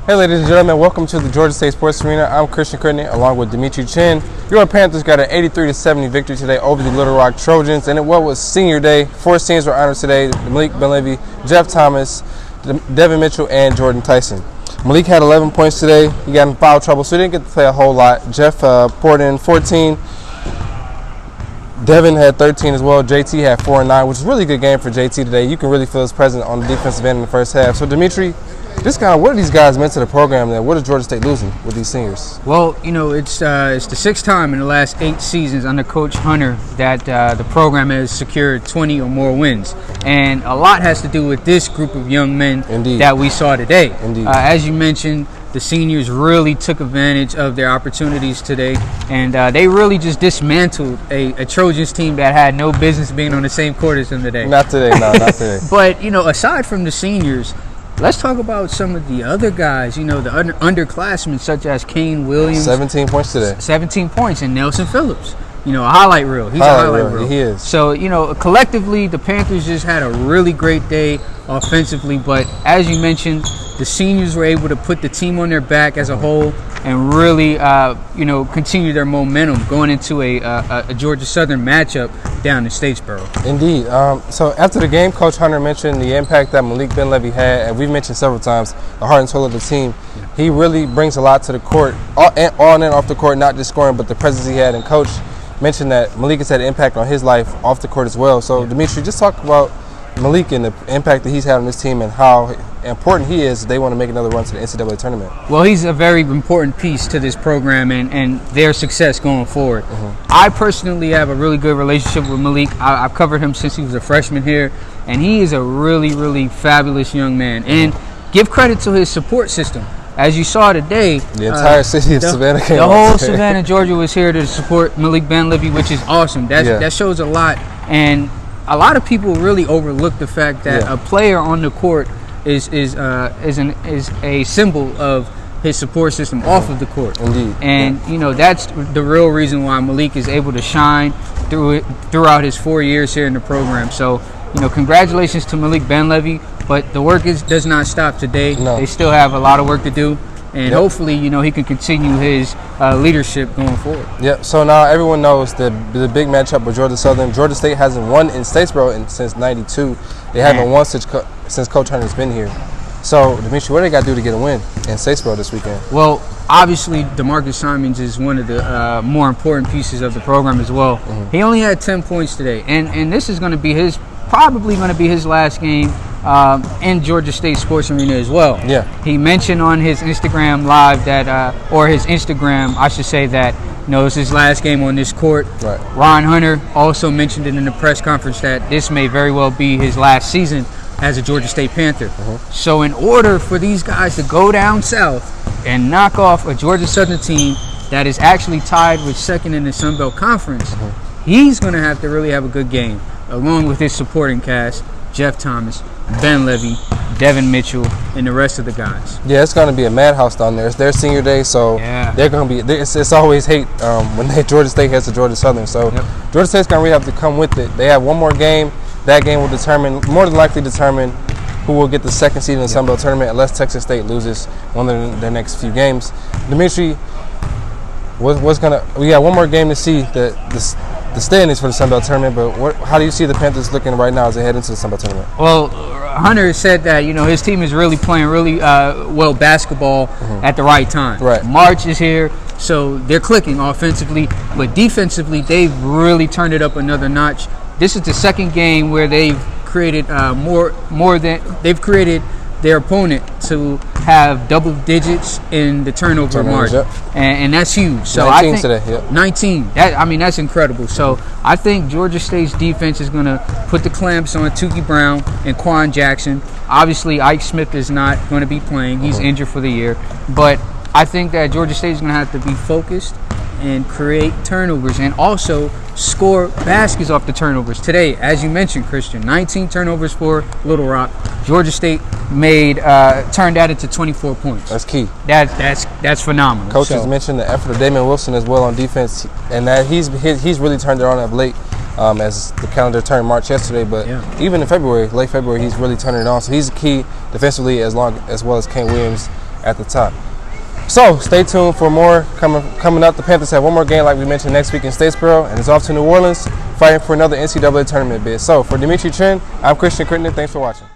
Hey ladies and gentlemen, welcome to the Georgia State Sports Arena. I'm Christian Courtney along with Dimitri Chin. Your Panthers got an 83-70 victory today over the Little Rock Trojans. And what was senior day, 4 seniors were honored today: Malik Benlevy, Jeff Thomas, Devin Mitchell, and Jordan Tyson. Malik had 11 points today. He got in foul trouble, so he didn't get to play a whole lot. Jeff poured in 14. Devin had 13 as well. JT had 4 and 9, which is a really good game for JT today. You can really feel his presence on the defensive end in the first half. So Dimitri, what are these guys meant to the program? Then what is Georgia State losing with these seniors? Well, you know, it's the sixth time in the last 8 seasons under Coach Hunter that the program has secured 20 or more wins, and a lot has to do with this group of young men that we saw today. As you mentioned, the seniors really took advantage of their opportunities today, and they really just dismantled a Trojans team that had no business being on the same court as them today. Not today, no, not today. But, you know, aside from the seniors, let's talk about some of the other guys, you know, the underclassmen such as Kane Williams. 17 points today. 17 points. And Nelson Phillips, you know, a highlight reel. He's a highlight reel. He is. So, you know, collectively, the Panthers just had a really great day offensively. But as you mentioned, the seniors were able to put the team on their back as a whole and really, you know, continue their momentum going into a Georgia Southern matchup down in Statesboro. Indeed. So after the game, Coach Hunter mentioned the impact that Malik Benlevy had, and we've mentioned several times the heart and soul of the team. Yeah. He really brings a lot to the court, on and off the court, not just scoring, but the presence he had. And Coach mentioned that Malik has had an impact on his life off the court as well. So, yeah. Dimitri, just talk about Malik and the impact that he's had on this team and how important he is. They want to make another run to the NCAA tournament. Well, he's a very important piece to this program and their success going forward. I personally have a really good relationship with Malik. I've covered him since he was a freshman here, and he is a really, really fabulous young man. And give credit to his support system. As you saw today, the entire city of Savannah came out. The whole Savannah, Georgia was here to support Malik Benlevy, which is awesome. That shows a lot. And a lot of people really overlook the fact that a player on the court is a symbol of his support system off of the court. Indeed. And you know, that's the real reason why Malik is able to shine throughout his 4 years here in the program. So, you know, congratulations to Malik Benlevy, but the work does not stop today. No. They still have a lot of work to do. And hopefully, you know, he can continue his leadership going forward. Yep. So now everyone knows the big matchup with Georgia Southern. Georgia State hasn't won in Statesboro since '92. They haven't won since Coach Hunter's been here. So, Dimitri, what do they got to do to get a win in Statesboro this weekend? Well, obviously, DeMarcus Simons is one of the more important pieces of the program as well. He only had 10 points today, and this is going to be probably going to be his last game in Georgia State Sports Arena as well. Yeah. He mentioned on his Instagram live that, or his Instagram, I should say, that, you know, it's his last game on this court. Right. Ron Hunter also mentioned it in the press conference that this may very well be his last season as a Georgia State Panther. So in order for these guys to go down south and knock off a Georgia Southern team that is actually tied with second in the Sun Belt Conference, he's going to have to really have a good game, along with his supporting cast, Jeff Thomas, Benlevy, Devin Mitchell, and the rest of the guys. Yeah, it's going to be a madhouse down there. It's their senior day, so they're going to be. It's always hate when Georgia State heads to Georgia Southern. So Georgia State's going to really have to come with it. They have one more game. That game will more than likely determine who will get the second seed in the Sun Belt tournament, unless Texas State loses one of their next few games. Dimitri, we got one more game to see the standings for the Sun Belt tournament, but how do you see the Panthers looking right now as they head into the Sun Belt tournament? Well, Hunter said that, you know, his team is really playing really well basketball at the right time. Right. March is here, so they're clicking offensively, but defensively they've really turned it up another notch. This is the second game where they've created they've created their opponent to have double digits in the turnover margin, and that's huge. So 19 I think today, 19. That's incredible. So I think Georgia State's defense is going to put the clamps on Tukey Brown and Quan Jackson. Obviously, Ike Smith is not going to be playing; he's injured for the year. But I think that Georgia State is going to have to be focused and create turnovers and also score baskets off the turnovers. Today, as you mentioned, Christian, 19 turnovers for Little Rock. Georgia State turned that into 24 points. That's key. That's phenomenal. Coaches mentioned the effort of Damian Wilson as well on defense, and that he's really turned it on of late. As the calendar turned March yesterday, but even in February, late February, he's really turning it on. So he's key defensively as well as Kane Williams at the top. So stay tuned for more coming up. The Panthers have one more game, like we mentioned, next week in Statesboro, and it's off to New Orleans, fighting for another NCAA tournament bid. So for Dimitri Chen, I'm Christian Crittenden. Thanks for watching.